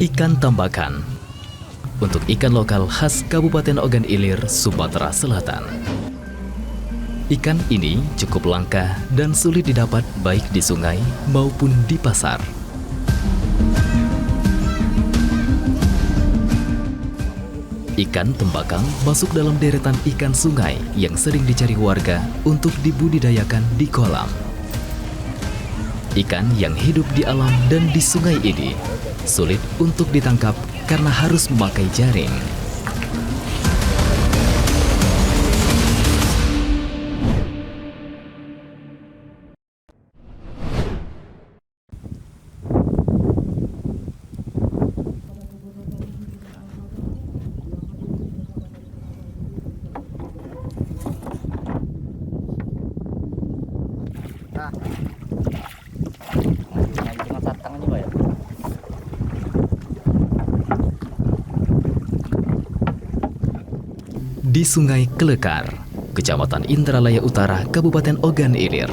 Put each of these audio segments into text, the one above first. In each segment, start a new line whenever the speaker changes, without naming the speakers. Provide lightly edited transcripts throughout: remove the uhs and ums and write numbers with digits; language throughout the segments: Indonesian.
Ikan tambakan untuk ikan lokal khas Kabupaten Ogan Ilir, Sumatera Selatan. Ikan ini cukup langka dan sulit didapat baik di sungai maupun di pasar. Ikan tembakang masuk dalam deretan ikan sungai yang sering dicari warga untuk dibudidayakan di kolam. Ikan yang hidup di alam dan di sungai ini sulit untuk ditangkap karena harus memakai jaring. Di Sungai Kelekar, Kecamatan Indralaya Utara, Kabupaten Ogan Ilir,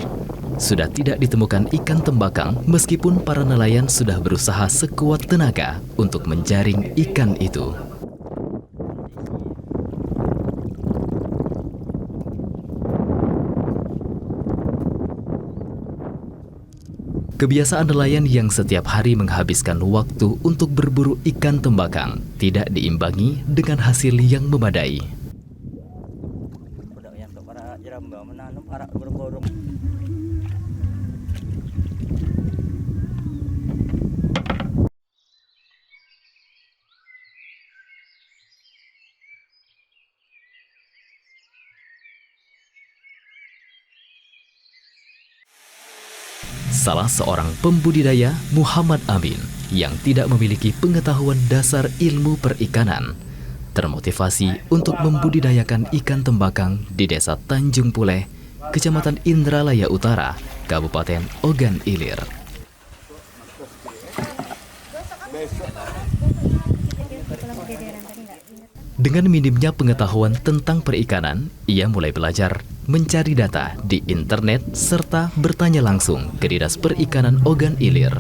sudah tidak ditemukan ikan tembakang meskipun para nelayan sudah berusaha sekuat tenaga untuk menjaring ikan itu. Kebiasaan nelayan yang setiap hari menghabiskan waktu untuk berburu ikan tembakang tidak diimbangi dengan hasil yang memadai. Salah seorang pembudidaya, Muhammad Amin, yang tidak memiliki pengetahuan dasar ilmu perikanan, termotivasi untuk membudidayakan ikan tembakang di Desa Tanjung Puleh, Kecamatan Indralaya Utara, Kabupaten Ogan Ilir. Dengan minimnya pengetahuan tentang perikanan, ia mulai belajar mencari data di internet serta bertanya langsung ke Dinas Perikanan Ogan Ilir.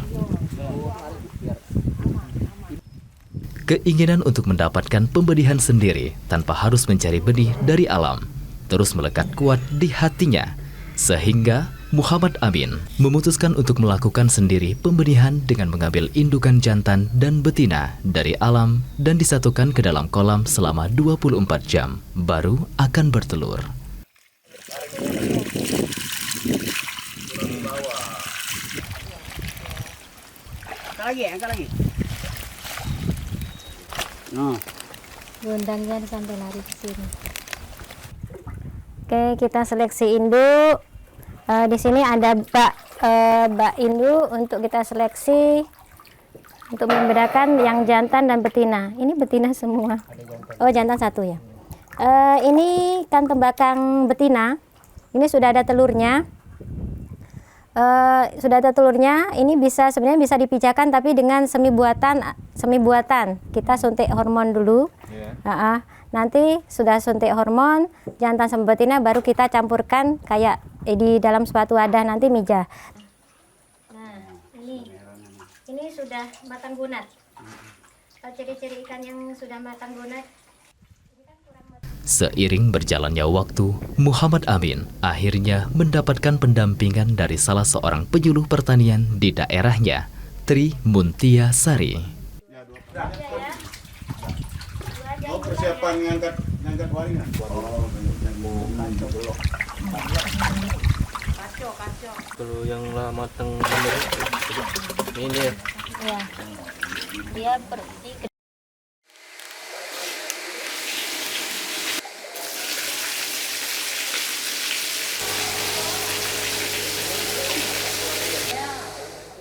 Keinginan untuk mendapatkan pembenihan sendiri tanpa harus mencari benih dari alam terus melekat kuat di hatinya, sehingga Muhammad Amin memutuskan untuk melakukan sendiri pembenihan dengan mengambil indukan jantan dan betina dari alam dan disatukan ke dalam kolam selama 24 jam, baru akan bertelur.
Angkat lagi. No.
Gondangnya sampai lari ke sini. Oke, kita seleksi induk. Di sini ada bak induk untuk kita seleksi untuk membedakan yang jantan dan betina. Ini betina semua. Oh, jantan satu ya. Ini ikan tembakang betina. Ini sudah ada telurnya. Ini sebenarnya bisa dipijakan tapi dengan semi buatan. Kita suntik hormon dulu. Nanti sudah suntik hormon, jantan sama betina baru kita campurkan kayak di dalam suatu wadah nanti mijah. Nah, ini sudah matang gunat. Ciri-ciri ikan yang sudah matang gunat.
Seiring berjalannya waktu, Muhammad Amin akhirnya mendapatkan pendampingan dari salah seorang penyuluh pertanian di daerahnya, Tri Muntia Sari.
Persiapan ngangkat waringan.
Kalau yang matang ini ya.
Dia bersih.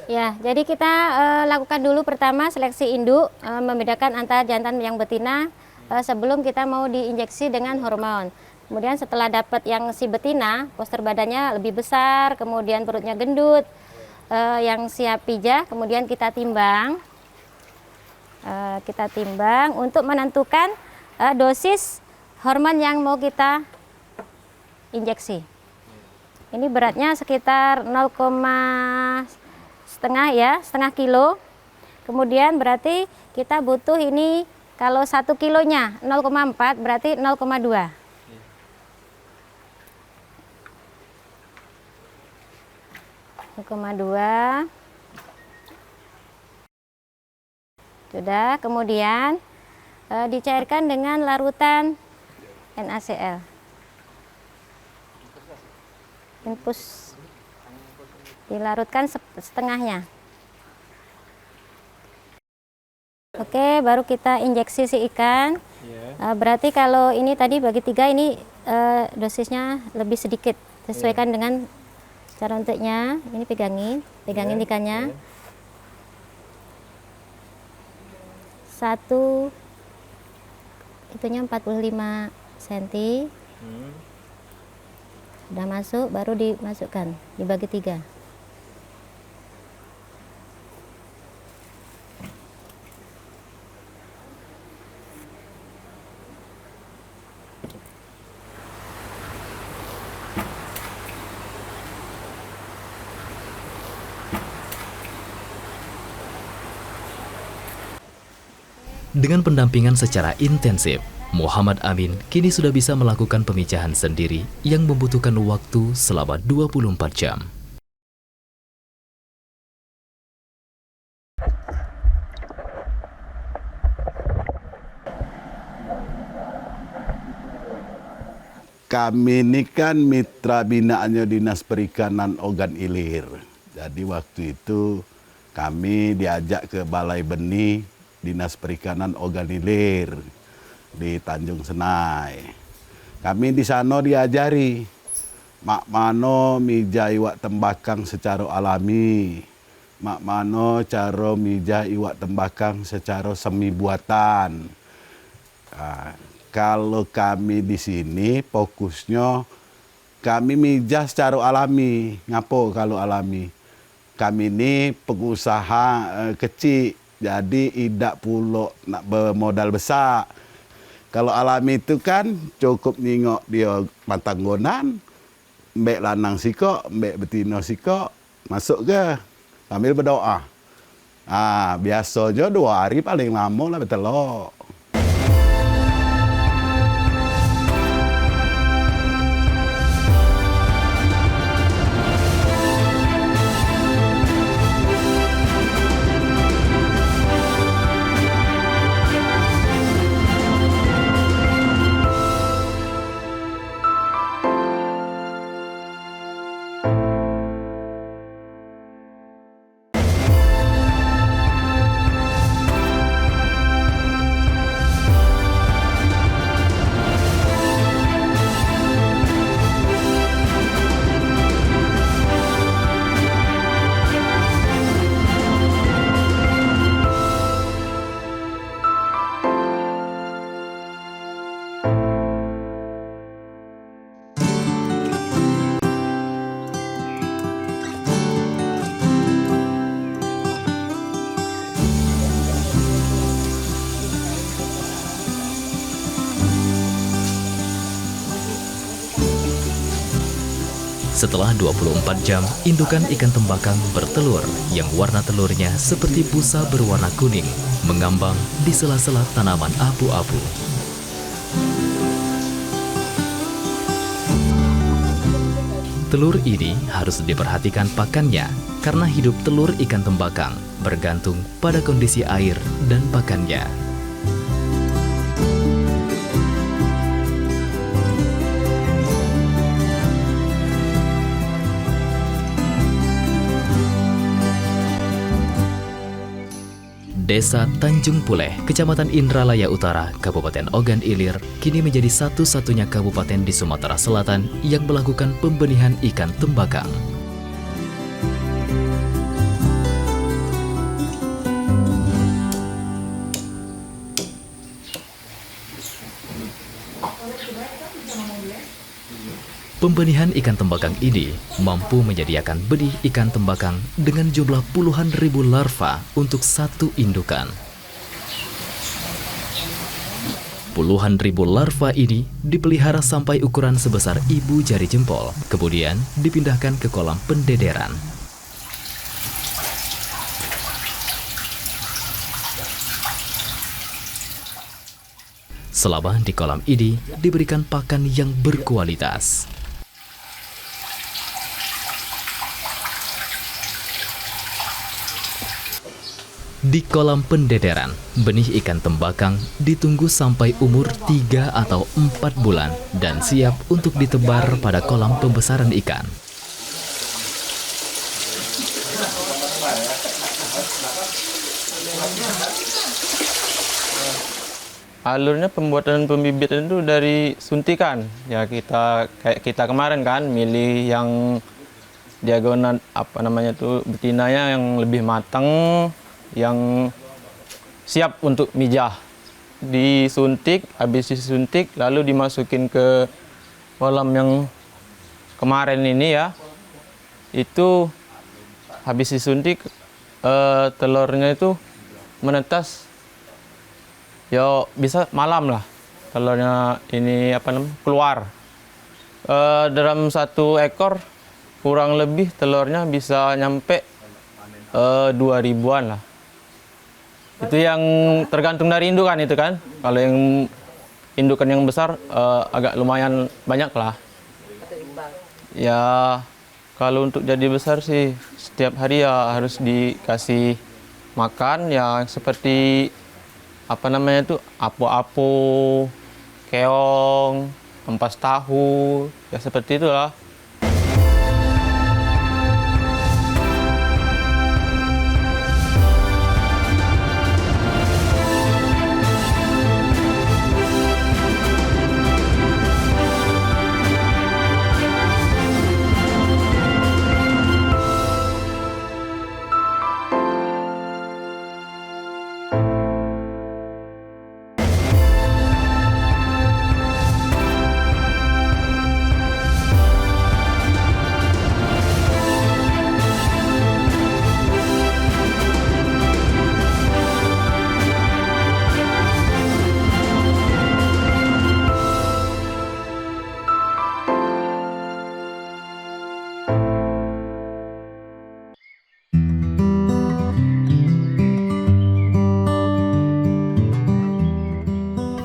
Ya, jadi kita lakukan dulu pertama seleksi induk, membedakan antara jantan yang betina sebelum kita mau diinjeksi dengan hormon. Kemudian setelah dapat yang si betina, postur badannya lebih besar, kemudian perutnya gendut, yang siap pijah, kemudian kita timbang. Untuk menentukan dosis hormon yang mau kita injeksi. Ini beratnya sekitar 0,5 ya, setengah kilo. Kemudian berarti kita butuh ini kalau 1 kilonya 0,4 berarti 0,2. Sudah, kemudian dicairkan dengan larutan NaCl. Infus dilarutkan setengahnya. Oke, baru kita injeksi si ikan. Berarti kalau ini tadi bagi 3 ini dosisnya lebih sedikit. Sesuaikan dengan cara untuknya. Ini pegangin ikannya. 1 itunya 45 cm. Udah masuk, baru dimasukkan, dibagi 3.
Dengan pendampingan secara intensif, Muhammad Amin kini sudah bisa melakukan pemijahan sendiri yang membutuhkan waktu selama 24 jam.
Kami ini kan mitra binaannya Dinas Perikanan Ogan Ilir. Jadi waktu itu kami diajak ke Balai Benih Dinas Perikanan Ogan Ilir di Tanjung Senai. Kami di sana diajari mak mano mija iwak tembakang secara alami, mak mano cara mija iwak tembakang secara semi buatan. Nah, kalau kami di sini fokusnya kami mija secara alami. Ngapo kalau alami? Kami ini pengusaha kecil, jadi tidak pulo nak bermodal besar. Kalau alami itu kan cukup nyingok dia matanggonan, mbek lanang sikok, mbek betina sikok, masuk ke sambil berdoa. Biasanya 2 hari paling lama lah betelok.
Setelah 24 jam, indukan ikan tembakang bertelur yang warna telurnya seperti busa berwarna kuning, mengambang di sela-sela tanaman abu-abu. Telur ini harus diperhatikan pakannya, karena hidup telur ikan tembakang bergantung pada kondisi air dan pakannya. Desa Tanjung Puleh, Kecamatan Indralaya Utara, Kabupaten Ogan Ilir, kini menjadi satu-satunya kabupaten di Sumatera Selatan yang melakukan pembenihan ikan tembakang. Pembenihan ikan tembakang ini mampu menyediakan benih ikan tembakang dengan jumlah puluhan ribu larva untuk satu indukan. Puluhan ribu larva ini dipelihara sampai ukuran sebesar ibu jari jempol, kemudian dipindahkan ke kolam pendederan. selama di kolam ini diberikan pakan yang berkualitas. Di kolam pendederan, benih ikan tembakang ditunggu sampai umur 3 atau 4 bulan dan siap untuk ditebar pada kolam pembesaran ikan.
Alurnya pembuatan pembibitan itu dari suntikan. Ya kayak kita kemarin kan milih yang diagonal betinanya yang lebih matang, yang siap untuk mijah. Disuntik, habis disuntik lalu dimasukin ke kolam yang kemarin ini ya. Itu habis disuntik telurnya itu menetas. Ya bisa malam lah telurnya ini keluar. Dalam 1 ekor kurang lebih telurnya bisa nyampe 2.000-an lah. Itu yang tergantung dari indukan itu kan. Kalau yang indukan yang besar agak lumayan banyak lah. Ya kalau untuk jadi besar sih setiap hari ya harus dikasih makan ya seperti apo-apo, keong, ampas tahu, ya seperti itulah.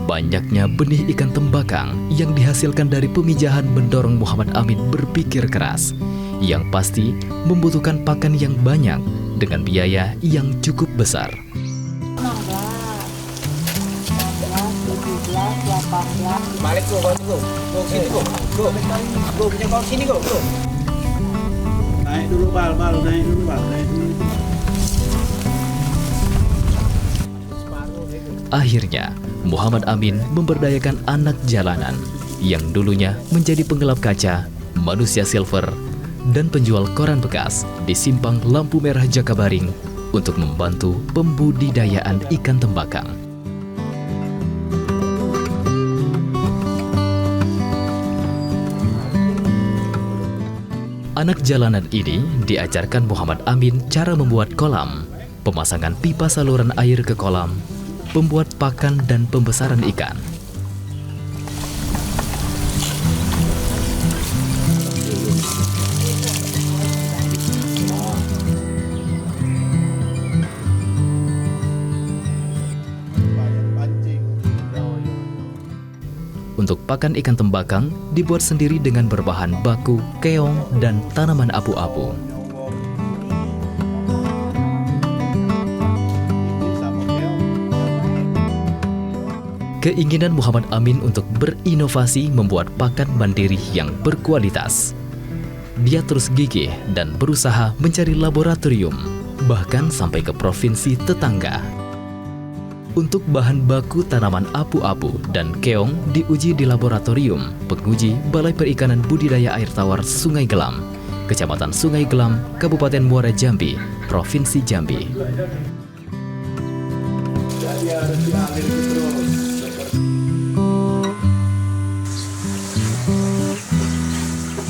Banyaknya benih ikan tembakang yang dihasilkan dari pemijahan mendorong Muhammad Amin berpikir keras, yang pasti membutuhkan pakan yang banyak dengan biaya yang cukup besar.
16, 17, 18.
Balik go, sini go. Go, punya kau sini go. Naik dulu bal, naik dulu.
Akhirnya, Muhammad Amin memberdayakan anak jalanan yang dulunya menjadi penggelap kaca, manusia silver, dan penjual koran bekas di simpang lampu merah Jakabaring untuk membantu pembudidayaan ikan tembakang. Anak jalanan ini diajarkan Muhammad Amin cara membuat kolam, pemasangan pipa saluran air ke kolam, pembuat pakan dan pembesaran ikan. Untuk pakan ikan tembakang dibuat sendiri dengan berbahan baku, keong, dan tanaman apu-apu. Keinginan Muhammad Amin untuk berinovasi membuat pakan mandiri yang berkualitas. Dia terus gigih dan berusaha mencari laboratorium, bahkan sampai ke provinsi tetangga. Untuk bahan baku tanaman apu-apu dan keong diuji di laboratorium penguji Balai Perikanan Budidaya Air Tawar Sungai Gelam, Kecamatan Sungai Gelam, Kabupaten Muara Jambi, Provinsi Jambi.
Jadi harus diambil terus.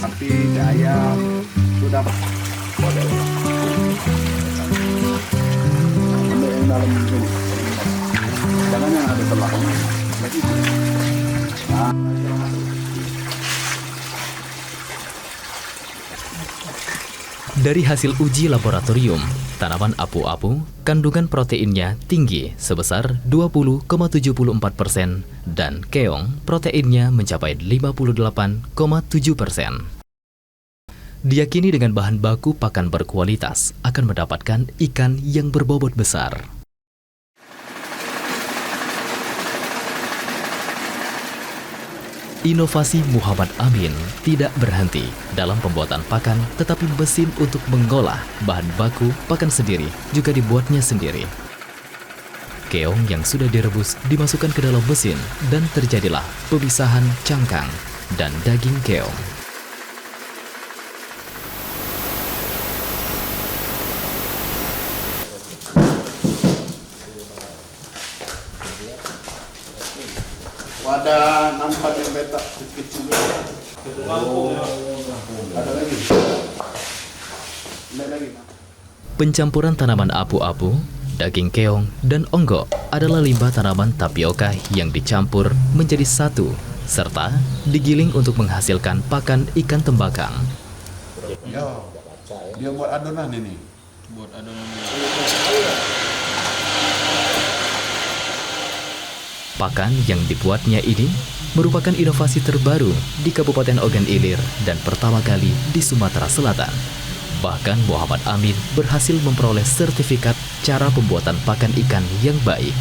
Tapi daya sudah model. Ambil yang dalam ini. Jangan yang ada belakangnya. Nah,
Dari hasil uji laboratorium, tanaman apu-apu kandungan proteinnya tinggi sebesar 20,74% dan keong proteinnya mencapai 58,7%. Diyakini dengan bahan baku pakan berkualitas akan mendapatkan ikan yang berbobot besar. Inovasi Muhammad Amin tidak berhenti dalam pembuatan pakan, tetapi mesin untuk mengolah bahan baku pakan sendiri juga dibuatnya sendiri. Keong yang sudah direbus dimasukkan ke dalam mesin dan terjadilah pemisahan cangkang dan daging keong.
Wadah nampak yang petak kecil. Ada lagi. Ada lagi.
Pencampuran tanaman apu-apu, daging keong, dan onggok adalah limbah tanaman tapioka yang dicampur menjadi satu, serta digiling untuk menghasilkan pakan ikan tembakang.
Yo, dia buat adonan ini.
Pakan yang dibuatnya ini merupakan inovasi terbaru di Kabupaten Ogan Ilir dan pertama kali di Sumatera Selatan. Bahkan Muhammad Amin berhasil memperoleh sertifikat cara pembuatan pakan ikan yang baik.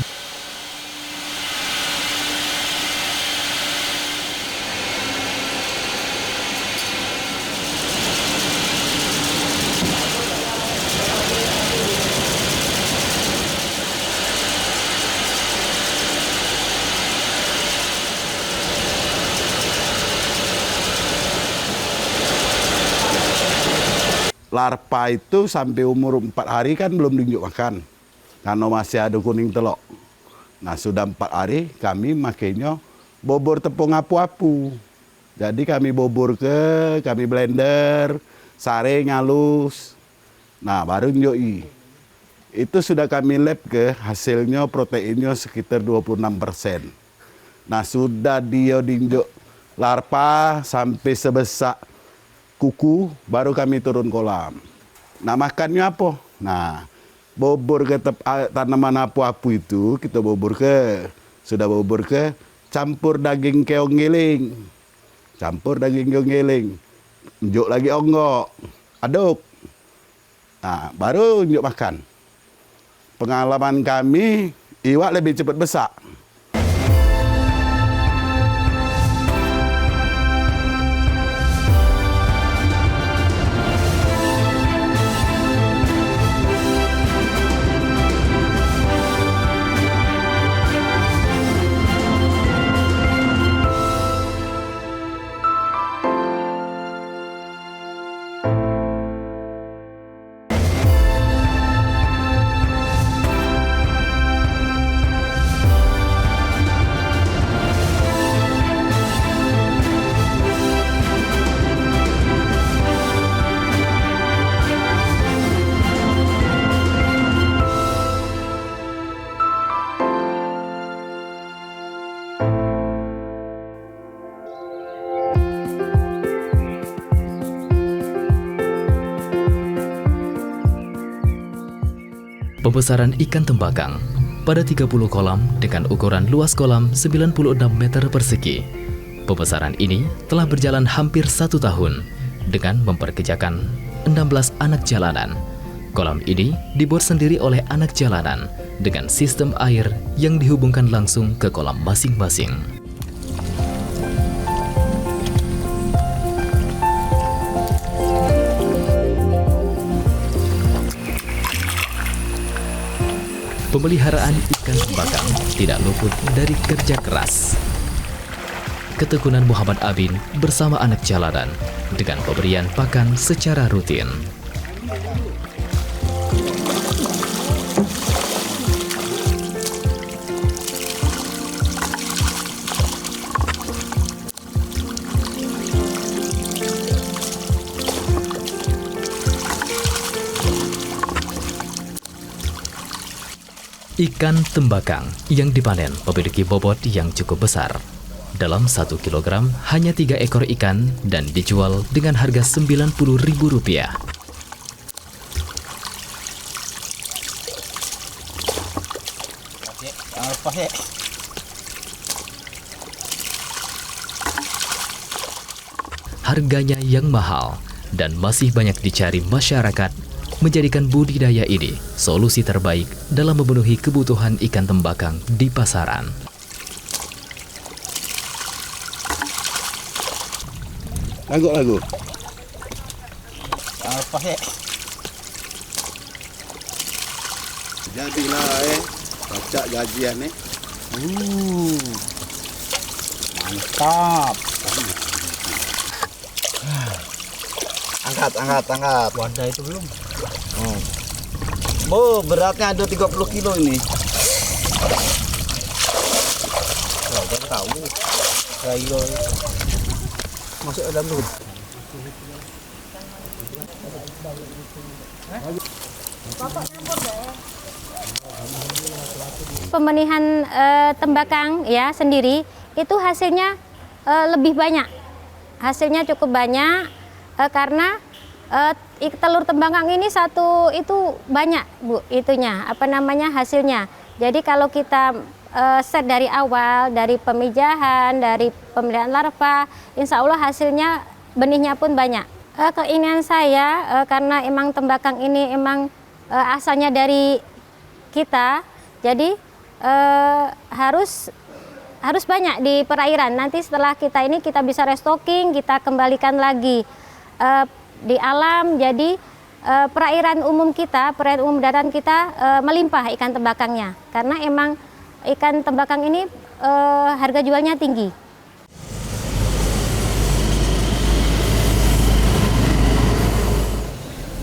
Larva itu sampai umur 4 hari kan belum diunjuk makan, karena masih ada kuning telok. Nah sudah 4 hari kami makainya bobor tepung apu-apu. Jadi kami bobor kami blender, saring halus. Nah baru njoi. Itu sudah kami lab hasilnya proteinnya sekitar 26%. Nah sudah dia diunjuk larva sampai sebesar kuku, baru kami turun kolam. Nah makannya apa? Nah bobor ke tanaman apu-apu itu kita bobor sudah bobor campur daging keong giling, unjuk lagi onggok, aduk. Nah baru unjuk makan. Pengalaman kami iwak lebih cepat besar.
Pembesaran ikan tembakang pada 30 kolam dengan ukuran luas kolam 96 meter persegi. Pembesaran ini telah berjalan hampir 1 tahun dengan memperkerjakan 16 anak jalanan. Kolam ini dibuat sendiri oleh anak jalanan dengan sistem air yang dihubungkan langsung ke kolam masing-masing. Pemeliharaan ikan tembakang tidak luput dari kerja keras. Ketekunan Muhammad Amin bersama anak jalanan dengan pemberian pakan secara rutin. Ikan tembakang yang dipanen memiliki bobot yang cukup besar. Dalam 1 kilogram hanya 3 ekor ikan dan dijual dengan harga Rp90.000.
Pas ya.
Harganya yang mahal dan masih banyak dicari masyarakat menjadikan budidaya ini solusi terbaik dalam memenuhi kebutuhan ikan tembakang di pasaran.
Lagu.
Pas ya.
Jadilah pacak gajian
Mantap. Angkat. Wadah itu belum. Beratnya ada 30 kilo ini. Baru tahu. Kilo. Masuk ke dalam dulu.
Pembenihan tembakang ya sendiri itu hasilnya lebih banyak. Hasilnya cukup banyak karena telur tembakang ini satu itu banyak Bu itunya hasilnya. Jadi kalau kita set dari awal, dari pemijahan, dari pemeliharaan larva, insya Allah hasilnya benihnya pun banyak. Keinginan saya karena emang tembakang ini emang asalnya dari kita, jadi harus banyak di perairan. Nanti setelah kita bisa restocking, kita kembalikan lagi di alam. Jadi perairan umum daratan kita melimpah ikan tembakangnya, karena emang ikan tembakang ini harga jualnya tinggi.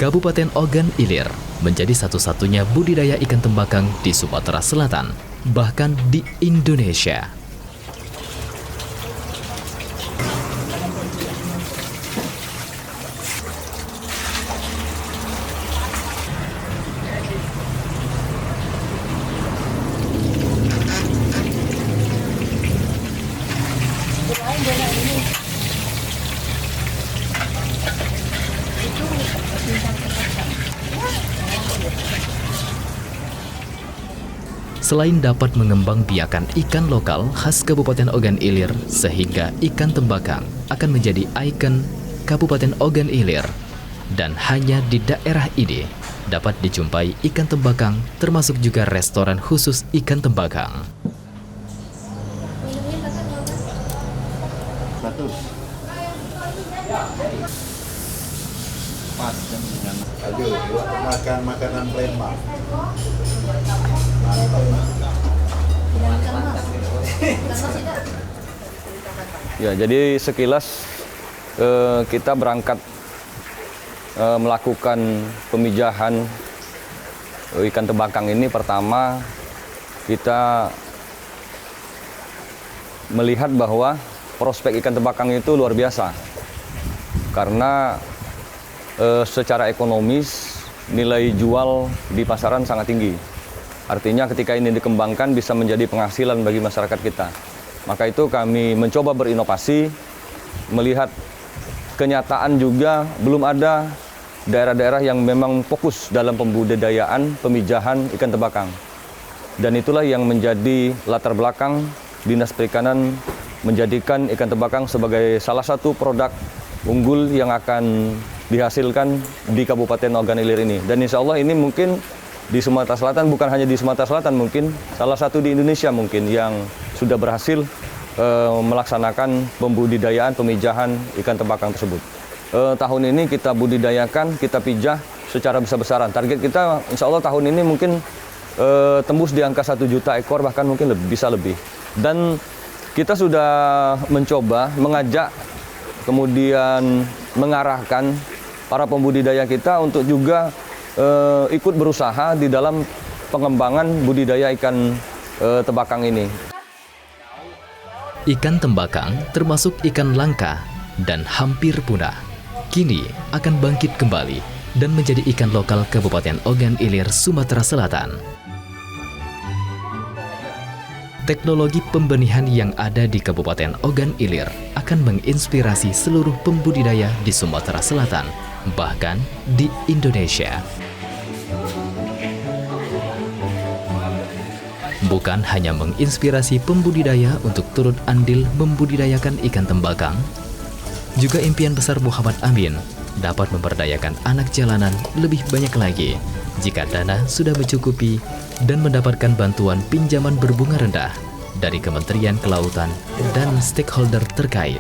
Kabupaten Ogan Ilir menjadi satu-satunya budidaya ikan tembakang di Sumatera Selatan, bahkan di Indonesia. Selain dapat mengembangbiakan ikan lokal khas Kabupaten Ogan Ilir, sehingga ikan tembakang akan menjadi ikon Kabupaten Ogan Ilir. Dan hanya di daerah ini dapat dijumpai ikan tembakang, termasuk juga restoran khusus ikan tembakang.
Pas dengan makan makanan Palembang.
Ya, jadi sekilas kita berangkat melakukan pemijahan ikan tembakang ini. Pertama, kita melihat bahwa prospek ikan tembakang itu luar biasa. Karena secara ekonomis nilai jual di pasaran sangat tinggi. Artinya ketika ini dikembangkan bisa menjadi penghasilan bagi masyarakat kita. Maka itu kami mencoba berinovasi, melihat kenyataan juga belum ada daerah-daerah yang memang fokus dalam pembudidayaan, pemijahan ikan tembakang. Dan itulah yang menjadi latar belakang Dinas Perikanan menjadikan ikan tembakang sebagai salah satu produk unggul yang akan dihasilkan di Kabupaten Ogan Ilir ini. Dan insya Allah ini mungkin di Sumatera Selatan, bukan hanya di Sumatera Selatan, mungkin salah satu di Indonesia mungkin yang sudah berhasil melaksanakan pembudidayaan, pemijahan ikan tembakang tersebut. Tahun ini kita budidayakan, kita pijah secara besar-besaran. Target kita insya Allah tahun ini mungkin tembus di angka 1 juta ekor, bahkan mungkin bisa lebih. Dan kita sudah mencoba mengajak, kemudian mengarahkan para pembudidaya kita untuk juga ikut berusaha di dalam pengembangan budidaya ikan tembakang ini.
Ikan tembakang termasuk ikan langka dan hampir punah. Kini akan bangkit kembali dan menjadi ikan lokal Kabupaten Ogan Ilir, Sumatera Selatan. Teknologi pembenihan yang ada di Kabupaten Ogan Ilir akan menginspirasi seluruh pembudidaya di Sumatera Selatan, bahkan di Indonesia. bukan hanya menginspirasi pembudidaya untuk turut andil membudidayakan ikan tembakang, juga impian besar Muhammad Amin dapat memberdayakan anak jalanan lebih banyak lagi jika dana sudah mencukupi dan mendapatkan bantuan pinjaman berbunga rendah dari Kementerian Kelautan dan stakeholder terkait.